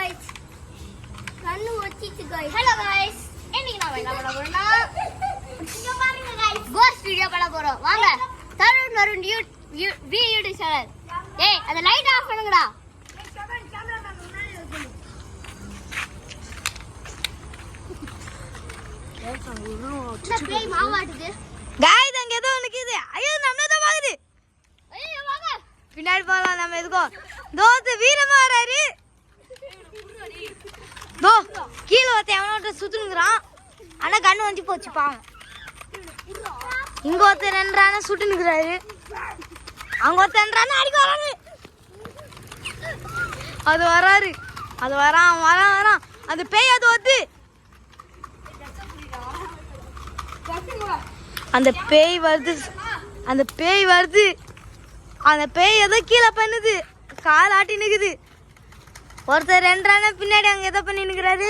guys. கண்ணு ஒச்சிச்சு guys. Hello guys. இன்னைக்கு நாம என்ன பண்ண போறோம்னா இங்க பாருங்க guys. கோஸ்ட் வீடியோ பண்ண போறோம். வாங்க. Tarun Varun YouTube channel. ஏய் அந்த லைட் ஆஃப் பண்ணுங்கடா. கேமராமேன் முன்னாடி வைக்கணும். என்ன பேய் மாவாடுது? गाइस அங்க ஏதோ நிக்குது. ஐயோ நம்ம தான் பாக்குது. ஐயோ வாங்க. பின்னாடி போலாம் நம்ம எதுக்கோ. தோத்து வீரமா வராரு. தோ கீழ ஒருத்த அவனோட சுத்துனுக்குறான். ஆனா கண்ணு வந்து போச்சு பாவம். இங்க ஒருத்த ரெண்டறான சுட்டுனுக்குறாரு. அங்க ஒருத்த ரெண்டறான அடிக்க வராரு. அது வராரு. அது வரான். அந்த பேய் அது வந்து அந்த பேய் வருது. அந்த பேய் ஏதோ கீழே பண்ணுது. கால் ஆட்டி நிக்குது. ஒருத்தர் ரெண்டரான பின்னாடி அங்க ஏதோ பண்ணி நிக்கிறாரு.